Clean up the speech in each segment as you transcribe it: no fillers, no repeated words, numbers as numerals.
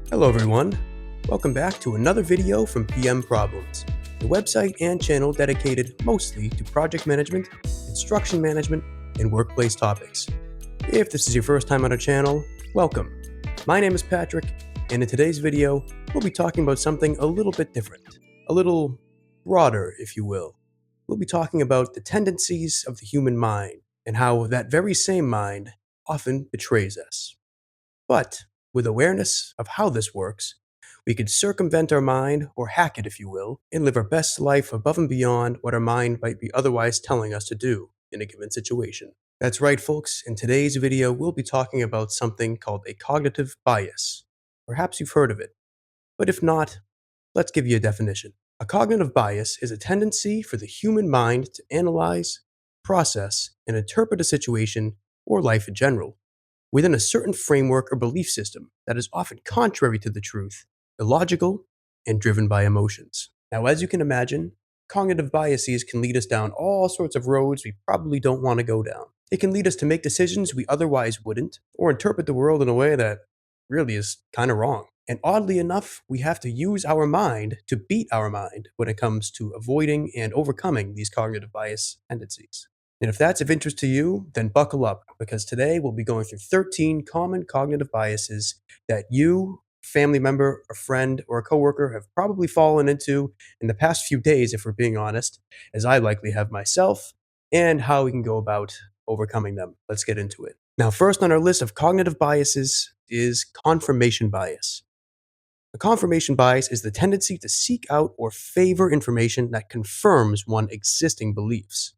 Hello everyone, welcome back to another video from PM Problems, the website and channel dedicated mostly to project management, instruction management, and workplace topics. If this is your first time on our channel, welcome. My name is Patrick, and in today's video, we'll be talking about something a little bit different, a little broader, if you will. We'll be talking about the tendencies of the human mind and how that very same mind often betrays us. But with awareness of how this works, we could circumvent our mind, or hack it if you will, and live our best life above and beyond what our mind might be otherwise telling us to do in a given situation. That's right, folks. In today's video, we'll be talking about something called a cognitive bias. Perhaps you've heard of it, but if not, let's give you a definition. A cognitive bias is a tendency for the human mind to analyze, process, and interpret a situation or life in general within a certain framework or belief system that is often contrary to the truth, illogical, and driven by emotions. Now, as you can imagine, cognitive biases can lead us down all sorts of roads we probably don't want to go down. It can lead us to make decisions we otherwise wouldn't, or interpret the world in a way that really is kind of wrong. And oddly enough, we have to use our mind to beat our mind when it comes to avoiding and overcoming these cognitive bias tendencies. And if that's of interest to you, then buckle up, because today we'll be going through 13 common cognitive biases that you, family member, a friend, or a coworker have probably fallen into in the past few days, if we're being honest, as I likely have myself, and how we can go about overcoming them. Let's get into it. Now, first on our list of cognitive biases is confirmation bias. A confirmation bias is the tendency to seek out or favor information that confirms one's existing beliefs.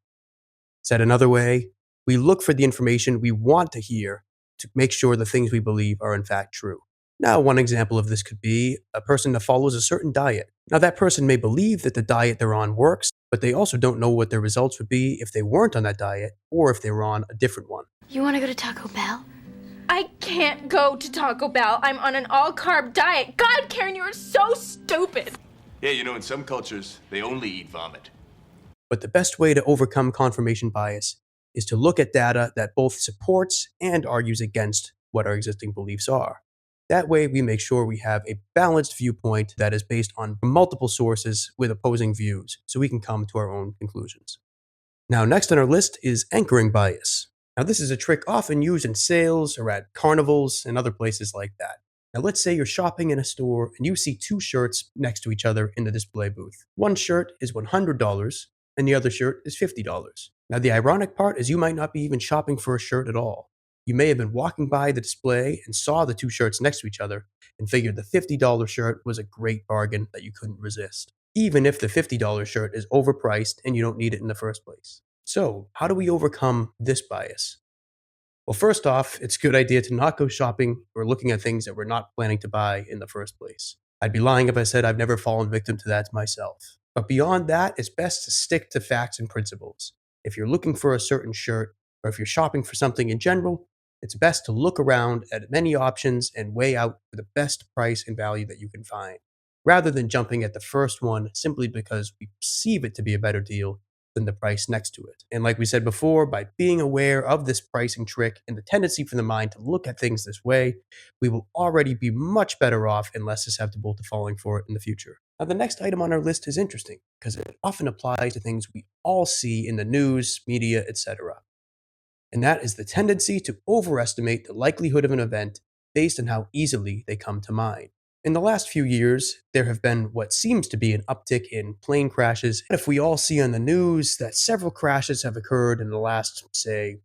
Said another way, we look for the information we want to hear to make sure the things we believe are in fact true. Now, one example of this could be a person that follows a certain diet. Now, that person may believe that the diet they're on works, but they also don't know what their results would be if they weren't on that diet or if they were on a different one. You want to go to Taco Bell? I can't go to Taco Bell. I'm on an all-carb diet. God, Karen, you are so stupid. Yeah, in some cultures, they only eat vomit. But the best way to overcome confirmation bias is to look at data that both supports and argues against what our existing beliefs are. That way, we make sure we have a balanced viewpoint that is based on multiple sources with opposing views, so we can come to our own conclusions. Now, next on our list is anchoring bias. Now, this is a trick often used in sales or at carnivals and other places like that. Now, let's say you're shopping in a store and you see two shirts next to each other in the display booth. One shirt is $100 and the other shirt is $50. Now, the ironic part is you might not be even shopping for a shirt at all. You may have been walking by the display and saw the two shirts next to each other and figured the $50 shirt was a great bargain that you couldn't resist, even if the $50 shirt is overpriced and you don't need it in the first place. So, how do we overcome this bias? Well, first off, it's a good idea to not go shopping or looking at things that we're not planning to buy in the first place. I'd be lying if I said I've never fallen victim to that myself. But beyond that, it's best to stick to facts and principles. If you're looking for a certain shirt, or if you're shopping for something in general, it's best to look around at many options and weigh out the best price and value that you can find, rather than jumping at the first one simply because we perceive it to be a better deal than the price next to it. And like we said before, by being aware of this pricing trick and the tendency for the mind to look at things this way, we will already be much better off and less susceptible to falling for it in the future. Now, the next item on our list is interesting because it often applies to things we all see in the news, media, etc. And that is the tendency to overestimate the likelihood of an event based on how easily they come to mind. In the last few years, there have been what seems to be an uptick in plane crashes. If we all see on the news that several crashes have occurred in the last, say,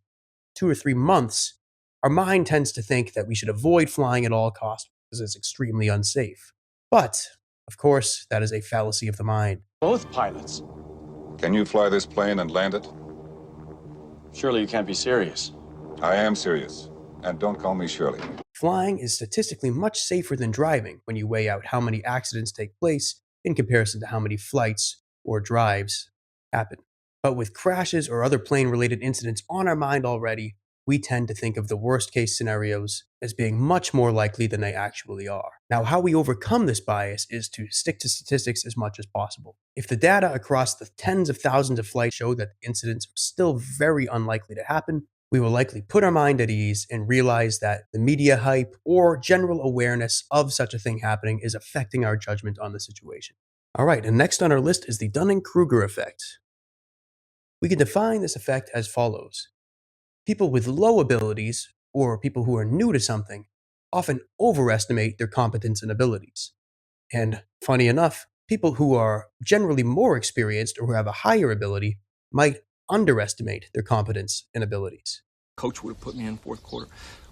2 or 3 months, our mind tends to think that we should avoid flying at all costs because it's extremely unsafe. But, of course, that is a fallacy of the mind. Both pilots. Can you fly this plane and land it? Surely you can't be serious. I am serious. And don't call me Shirley. Flying is statistically much safer than driving when you weigh out how many accidents take place in comparison to how many flights or drives happen. But with crashes or other plane-related incidents on our mind already, we tend to think of the worst-case scenarios as being much more likely than they actually are. Now, how we overcome this bias is to stick to statistics as much as possible. If the data across the tens of thousands of flights show that the incidents are still very unlikely to happen, We will likely put our mind at ease and realize that the media hype or general awareness of such a thing happening is affecting our judgment on the situation. All right, and next on our list is the Dunning-Kruger Effect. We can define this effect as follows. People with low abilities, or people who are new to something, often overestimate their competence and abilities. And funny enough, people who are generally more experienced or who have a higher ability might underestimate their competence and abilities. Coach would have put me in fourth quarter,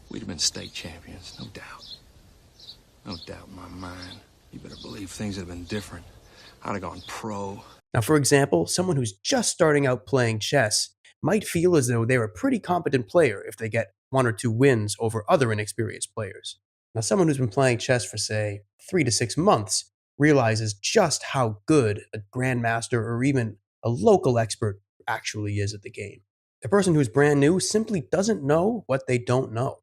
we'd have been state champions, no doubt. No doubt in my mind. You better believe things would have been different. I'd have gone pro. Now, for example, someone who's just starting out playing chess might feel as though they're a pretty competent player if they get 1 or 2 wins over other inexperienced players. Now, someone who's been playing chess for, say, 3 to 6 months realizes just how good a grandmaster or even a local expert actually is at the game. The person who's brand new simply doesn't know what they don't know.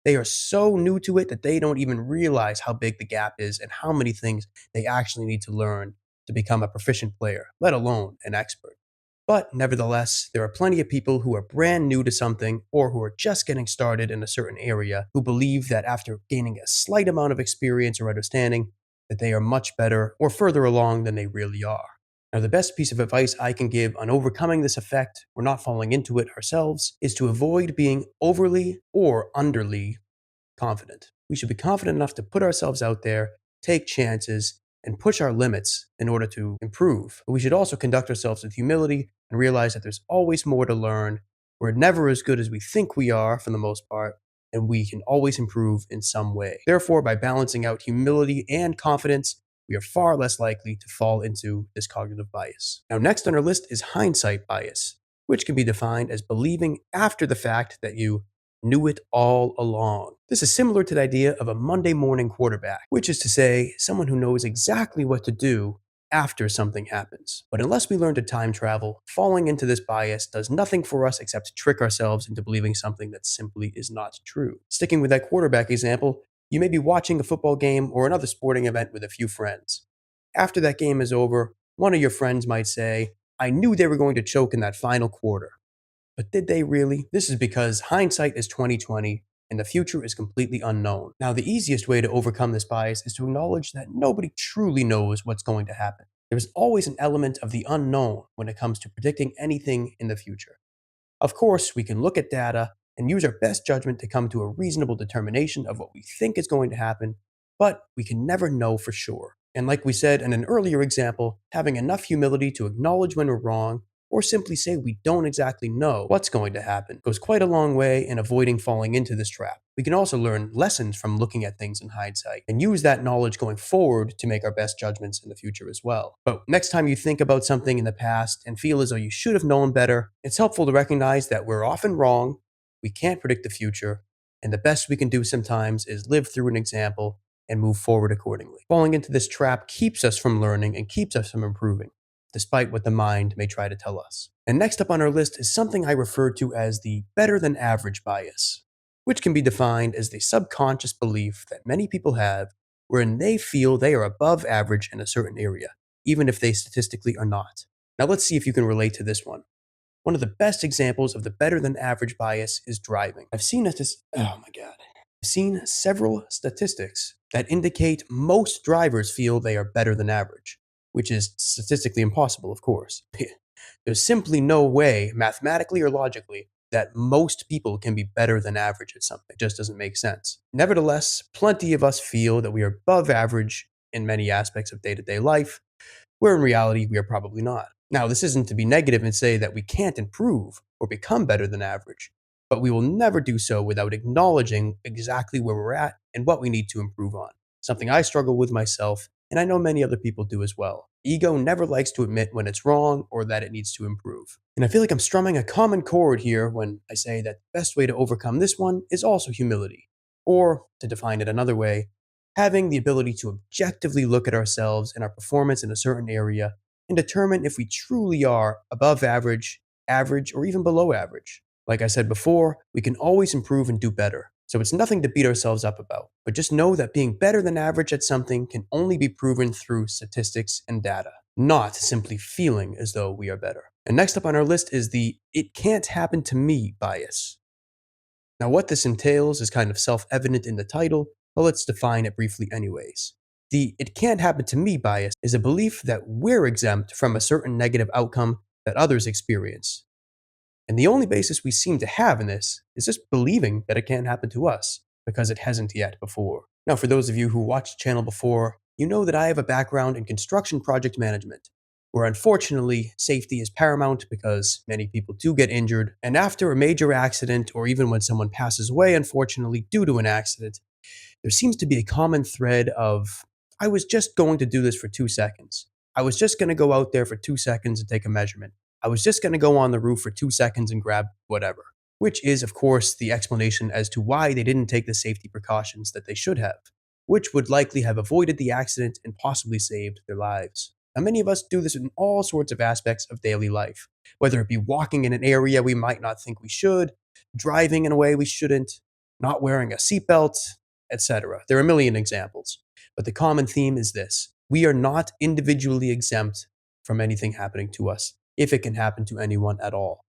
They are so new to it that they don't even realize how big the gap is and how many things they actually need to learn to become a proficient player, let alone an expert. But nevertheless, there are plenty of people who are brand new to something or who are just getting started in a certain area who believe that after gaining a slight amount of experience or understanding, that they are much better or further along than they really are. Now, the best piece of advice I can give on overcoming this effect or not falling into it ourselves is to avoid being overly or underly confident. We should be confident enough to put ourselves out there, take chances, and push our limits in order to improve. But we should also conduct ourselves with humility and realize that there's always more to learn. We're never as good as we think we are for the most part, and we can always improve in some way. Therefore, by balancing out humility and confidence, we are far less likely to fall into this cognitive bias. Now, next on our list is hindsight bias, which can be defined as believing after the fact that you knew it all along. This is similar to the idea of a Monday morning quarterback, which is to say, someone who knows exactly what to do after something happens. But unless we learn to time travel, falling into this bias does nothing for us except trick ourselves into believing something that simply is not true. Sticking with that quarterback example, you may be watching a football game or another sporting event with a few friends. After that game is over, one of your friends might say, "I knew they were going to choke in that final quarter." But did they really? This is because hindsight is 2020 and the future is completely unknown. Now, the easiest way to overcome this bias is to acknowledge that nobody truly knows what's going to happen. There's always an element of the unknown when it comes to predicting anything in the future. Of course, we can look at data and use our best judgment to come to a reasonable determination of what we think is going to happen, but we can never know for sure. And like we said in an earlier example, having enough humility to acknowledge when we're wrong or simply say we don't exactly know what's going to happen goes quite a long way in avoiding falling into this trap. We can also learn lessons from looking at things in hindsight and use that knowledge going forward to make our best judgments in the future as well. But next time you think about something in the past and feel as though you should have known better, it's helpful to recognize that we're often wrong, we can't predict the future, and the best we can do sometimes is live through an example and move forward accordingly. Falling into this trap keeps us from learning and keeps us from improving, despite what the mind may try to tell us. And next up on our list is something I refer to as the better than average bias, which can be defined as the subconscious belief that many people have wherein they feel they are above average in a certain area, even if they statistically are not. Now let's see if you can relate to this one. One of the best examples of the better than average bias is driving. I've seen several statistics that indicate most drivers feel they are better than average, which is statistically impossible, of course. There's simply no way, mathematically or logically, that most people can be better than average at something. It just doesn't make sense. Nevertheless, plenty of us feel that we are above average in many aspects of day-to-day life, where in reality we are probably not. Now, this isn't to be negative and say that we can't improve or become better than average, but we will never do so without acknowledging exactly where we're at and what we need to improve on. Something I struggle with myself, and I know many other people do as well. Ego never likes to admit when it's wrong or that it needs to improve. And I feel like I'm strumming a common chord here when I say that the best way to overcome this one is also humility. Or, to define it another way, having the ability to objectively look at ourselves and our performance in a certain area and determine if we truly are above average, average, or even below average. Like I said before, we can always improve and do better. So it's nothing to beat ourselves up about, but just know that being better than average at something can only be proven through statistics and data, not simply feeling as though we are better. And next up on our list is the "it can't happen to me" bias, Now, what this entails is kind of self-evident in the title, but let's define it briefly anyways. The "it can't happen to me" bias is a belief that we're exempt from a certain negative outcome that others experience. And the only basis we seem to have in this is just believing that it can't happen to us, because it hasn't yet before. Now, for those of you who watched the channel before, you know that I have a background in construction project management, where unfortunately safety is paramount because many people do get injured, and after a major accident, or even when someone passes away unfortunately due to an accident, there seems to be a common thread of, I was just going to do this for 2 seconds. I was just going to go out there for 2 seconds and take a measurement. I was just going to go on the roof for 2 seconds and grab whatever. Which is, of course, the explanation as to why they didn't take the safety precautions that they should have, which would likely have avoided the accident and possibly saved their lives. Now, many of us do this in all sorts of aspects of daily life, whether it be walking in an area we might not think we should, driving in a way we shouldn't, not wearing a seatbelt, etc. There are a million examples, but the common theme is this: we are not individually exempt from anything happening to us, if it can happen to anyone at all.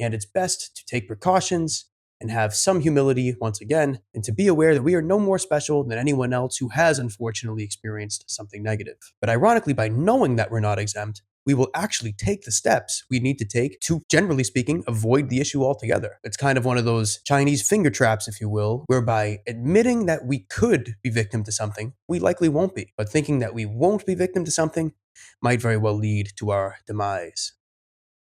And it's best to take precautions and have some humility once again, and to be aware that we are no more special than anyone else who has unfortunately experienced something negative. But ironically, by knowing that we're not exempt, we will actually take the steps we need to take to, generally speaking, avoid the issue altogether. It's kind of one of those Chinese finger traps, if you will, whereby admitting that we could be victim to something, we likely won't be. But thinking that we won't be victim to something might very well lead to our demise.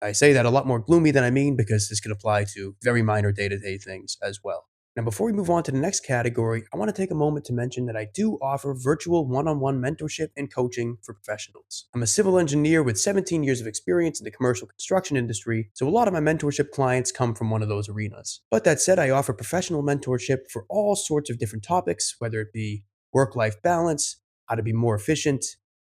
I say that a lot more gloomy than I mean, because this could apply to very minor day-to-day things as well. Now, before we move on to the next category, I want to take a moment to mention that I do offer virtual one-on-one mentorship and coaching for professionals. I'm a civil engineer with 17 years of experience in the commercial construction industry, so a lot of my mentorship clients come from one of those arenas. But that said, I offer professional mentorship for all sorts of different topics, whether it be work-life balance, how to be more efficient,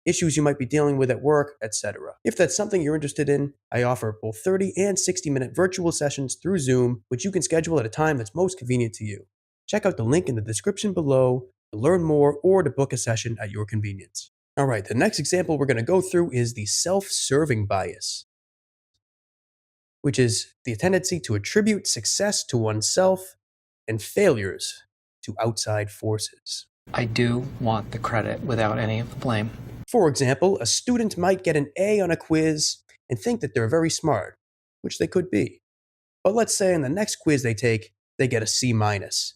issues you might be dealing with at work, etc. If that's something you're interested in, I offer both 30 and 60-minute virtual sessions through Zoom, which you can schedule at a time that's most convenient to you. Check out the link in the description below to learn more or to book a session at your convenience. All right, the next example we're going to go through is the self-serving bias, which is the tendency to attribute success to oneself and failures to outside forces. I do want the credit without any of the blame. For example, a student might get an A on a quiz and think that they're very smart, which they could be. But let's say in the next quiz they take, they get a C minus.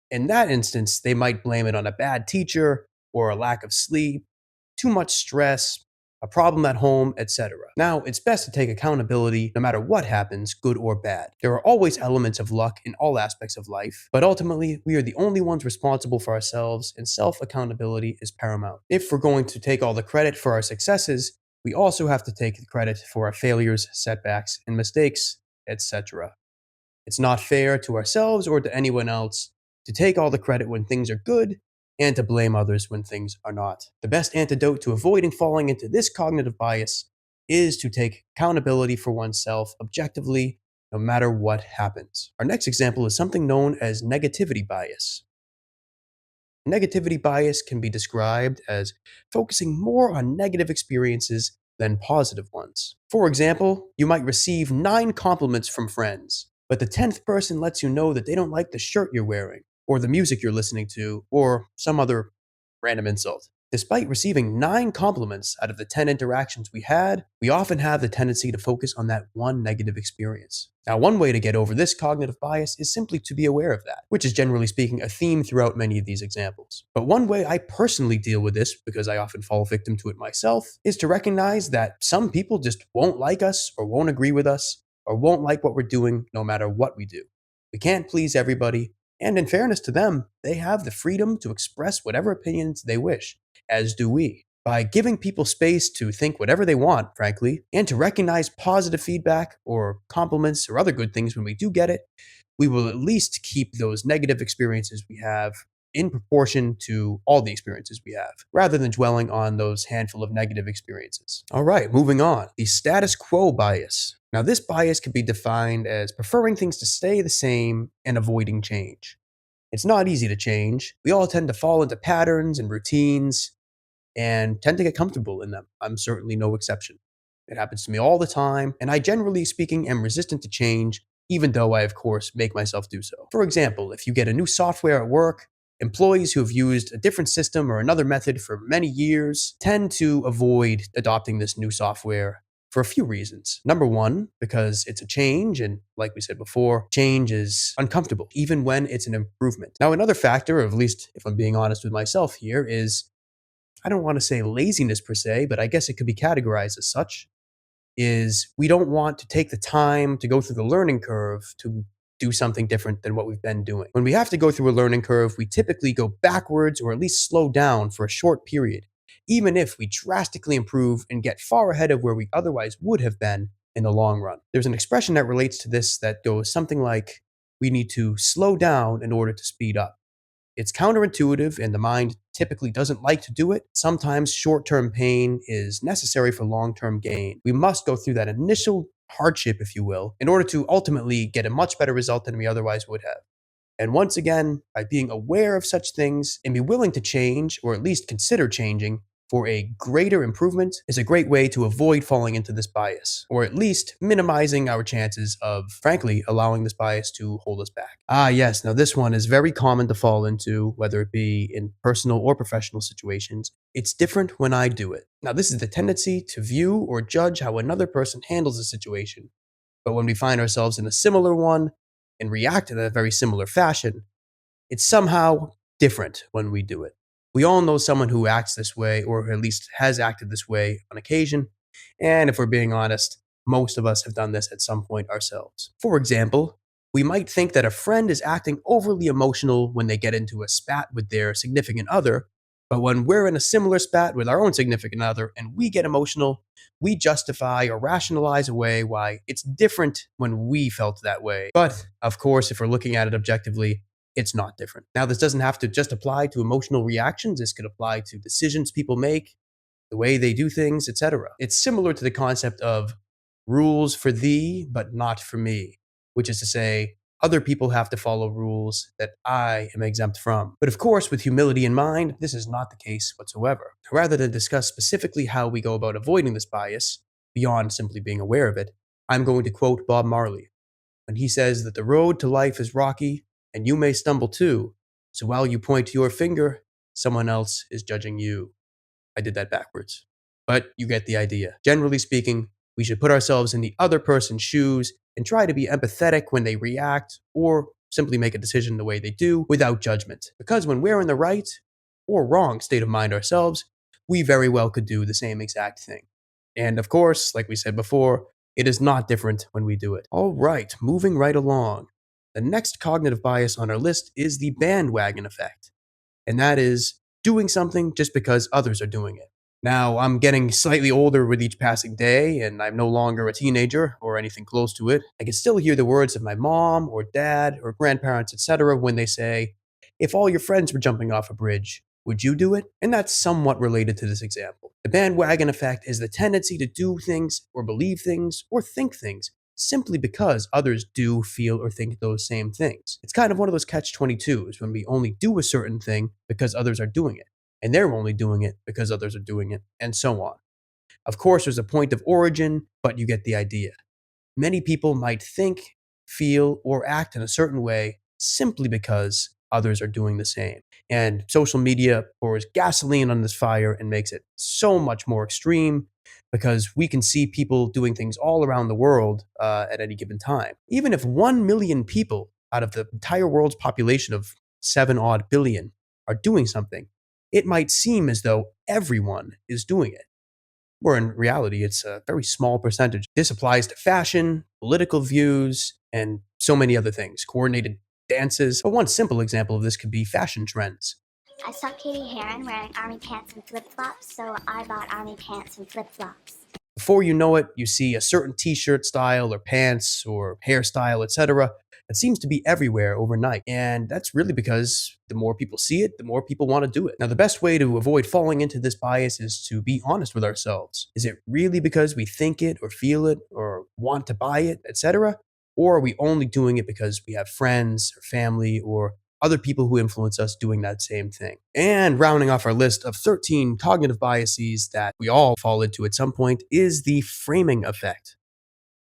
In that instance, they might blame it on a bad teacher, or a lack of sleep, too much stress, a problem at home, etc. Now, it's best to take accountability no matter what happens, good or bad. There are always elements of luck in all aspects of life, but ultimately, we are the only ones responsible for ourselves, and self-accountability is paramount. If we're going to take all the credit for our successes, we also have to take the credit for our failures, setbacks, and mistakes, etc. It's not fair to ourselves or to anyone else to take all the credit when things are good and to blame others when things are not. The best antidote to avoiding falling into this cognitive bias is to take accountability for oneself objectively, no matter what happens. Our next example is something known as negativity bias. Negativity bias can be described as focusing more on negative experiences than positive ones. For example, you might receive 9 compliments from friends, but the 10th person lets you know that they don't like the shirt you're wearing, or the music you're listening to, or some other random insult. Despite receiving 9 compliments out of the 10 interactions we had, we often have the tendency to focus on that one negative experience. Now, one way to get over this cognitive bias is simply to be aware of that, which is generally speaking a theme throughout many of these examples. But one way I personally deal with this, because I often fall victim to it myself, is to recognize that some people just won't like us, or won't agree with us, or won't like what we're doing no matter what we do. We can't please everybody, and in fairness to them, they have the freedom to express whatever opinions they wish, as do we. By giving people space to think whatever they want, frankly, and to recognize positive feedback or compliments or other good things when we do get it, we will at least keep those negative experiences we have in proportion to all the experiences we have, rather than dwelling on those handful of negative experiences. All right, moving on. The status quo bias. Now, this bias can be defined as preferring things to stay the same and avoiding change. It's not easy to change. We all tend to fall into patterns and routines and tend to get comfortable in them. I'm certainly no exception. It happens to me all the time, and I, generally speaking, am resistant to change, even though I, of course, make myself do so. For example, if you get a new software at work, employees who have used a different system or another method for many years tend to avoid adopting this new software for a few reasons. Number one, because it's a change, and like we said before, change is uncomfortable, even when it's an improvement. Now, another factor, or at least if I'm being honest with myself here, is I don't want to say laziness per se, but I guess it could be categorized as such, is we don't want to take the time to go through the learning curve to do something different than what we've been doing. When we have to go through a learning curve, we typically go backwards or at least slow down for a short period, even if we drastically improve and get far ahead of where we otherwise would have been in the long run. There's an expression that relates to this that goes something like, we need to slow down in order to speed up. It's counterintuitive, and the mind typically doesn't like to do it. Sometimes short-term pain is necessary for long-term gain. We must go through that initial hardship, if you will, in order to ultimately get a much better result than we otherwise would have. And once again, by being aware of such things and be willing to change, or at least consider changing, for a greater improvement is a great way to avoid falling into this bias, or at least minimizing our chances of, frankly, allowing this bias to hold us back. Yes, now this one is very common to fall into, whether it be in personal or professional situations. It's different when I do it. Now, this is the tendency to view or judge how another person handles a situation. But when we find ourselves in a similar one and react in a very similar fashion, it's somehow different when we do it. We all know someone who acts this way, or at least has acted this way on occasion. And if we're being honest, most of us have done this at some point ourselves. For example, we might think that a friend is acting overly emotional when they get into a spat with their significant other, but when we're in a similar spat with our own significant other and we get emotional, we justify or rationalize away why it's different when we felt that way. But, of course, if we're looking at it objectively, it's not different. Now, this doesn't have to just apply to emotional reactions. This could apply to decisions people make, the way they do things, etc. It's similar to the concept of rules for thee, but not for me, which is to say, other people have to follow rules that I am exempt from. But of course, with humility in mind, this is not the case whatsoever. Rather than discuss specifically how we go about avoiding this bias, beyond simply being aware of it, I'm going to quote Bob Marley when he says that the road to life is rocky, and you may stumble too. So while you point your finger, someone else is judging you. I did that backwards. But you get the idea. Generally speaking, we should put ourselves in the other person's shoes and try to be empathetic when they react, or simply make a decision the way they do without judgment. Because when we're in the right or wrong state of mind ourselves, we very well could do the same exact thing. And of course, like we said before, it is not different when we do it. All right, moving right along. The next cognitive bias on our list is the bandwagon effect, and that is doing something just because others are doing it. Now, I'm getting slightly older with each passing day, and I'm no longer a teenager or anything close to it. I can still hear the words of my mom or dad or grandparents, etc., when they say, if all your friends were jumping off a bridge, would you do it? And that's somewhat related to this example. The bandwagon effect is the tendency to do things or believe things or think things simply because others do, feel, or think those same things. It's kind of one of those catch-22s when we only do a certain thing because others are doing it, and they're only doing it because others are doing it, and so on. Of course, there's a point of origin, but you get the idea. Many people might think, feel, or act in a certain way simply because others are doing the same. And social media pours gasoline on this fire and makes it so much more extreme because we can see people doing things all around the world at any given time. Even if 1 million people out of the entire world's population of 7 odd billion are doing something, it might seem as though everyone is doing it, where in reality, it's a very small percentage. This applies to fashion, political views, and so many other things, coordinated dances. But one simple example of this could be fashion trends. I saw Katie Heron wearing army pants and flip-flops, so I bought army pants and flip-flops. Before you know it, you see a certain t-shirt style or pants or hairstyle, etc. that seems to be everywhere overnight. And that's really because the more people see it, the more people want to do it. Now, the best way to avoid falling into this bias is to be honest with ourselves. Is it really because we think it or feel it or want to buy it, etc.? Or are we only doing it because we have friends or family or other people who influence us doing that same thing? And rounding off our list of 13 cognitive biases that we all fall into at some point is the framing effect.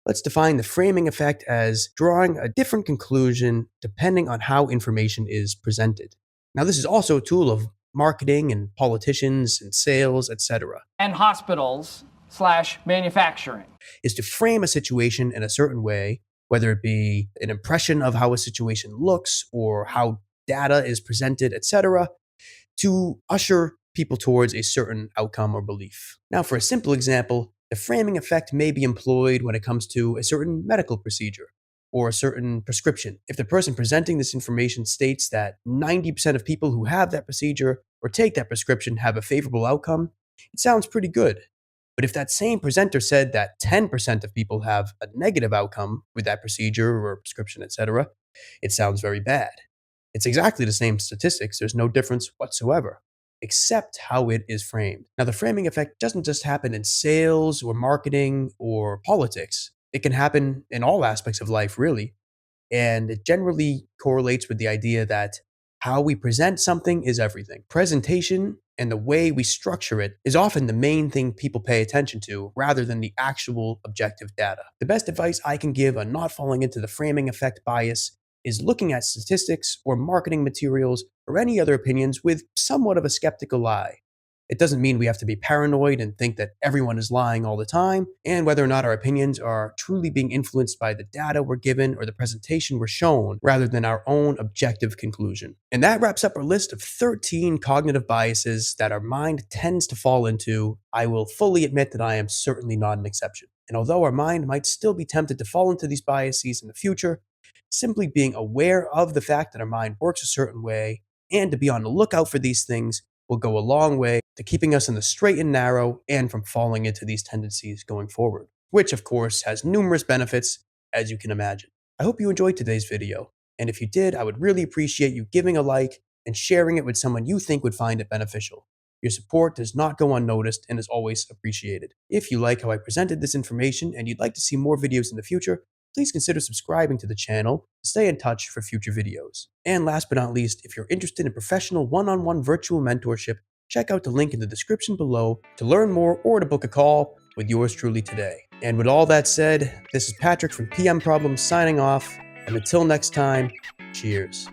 Let's define the framing effect as drawing a different conclusion depending on how information is presented. Now, this is also a tool of marketing and politicians and sales, etc. And hospitals/manufacturing. Is to frame a situation in a certain way, whether it be an impression of how a situation looks or how data is presented, etc., to usher people towards a certain outcome or belief. Now, for a simple example, the framing effect may be employed when it comes to a certain medical procedure or a certain prescription. If the person presenting this information states that 90% of people who have that procedure or take that prescription have a favorable outcome, it sounds pretty good. But if that same presenter said that 10% of people have a negative outcome with that procedure or prescription, etc., it sounds very bad. It's exactly the same statistics. There's no difference whatsoever, except how it is framed. Now, the framing effect doesn't just happen in sales or marketing or politics. It can happen in all aspects of life, really. And it generally correlates with the idea that how we present something is everything. Presentation and the way we structure it is often the main thing people pay attention to rather than the actual objective data. The best advice I can give on not falling into the framing effect bias is looking at statistics or marketing materials or any other opinions with somewhat of a skeptical eye. It doesn't mean we have to be paranoid and think that everyone is lying all the time, and whether or not our opinions are truly being influenced by the data we're given or the presentation we're shown, rather than our own objective conclusion. And that wraps up our list of 13 cognitive biases that our mind tends to fall into. I will fully admit that I am certainly not an exception. And although our mind might still be tempted to fall into these biases in the future, simply being aware of the fact that our mind works a certain way and to be on the lookout for these things will go a long way to keeping us in the straight and narrow and from falling into these tendencies going forward, which of course has numerous benefits, as you can imagine. I hope you enjoyed today's video, and if you did, I would really appreciate you giving a like and sharing it with someone you think would find it beneficial. Your support does not go unnoticed and is always appreciated. If you like how I presented this information and you'd like to see more videos in the future, please consider subscribing to the channel to stay in touch for future videos. And last but not least, if you're interested in professional one-on-one virtual mentorship, check out the link in the description below to learn more or to book a call with yours truly today. And with all that said, this is Patrick from PM Problems signing off, and until next time, cheers.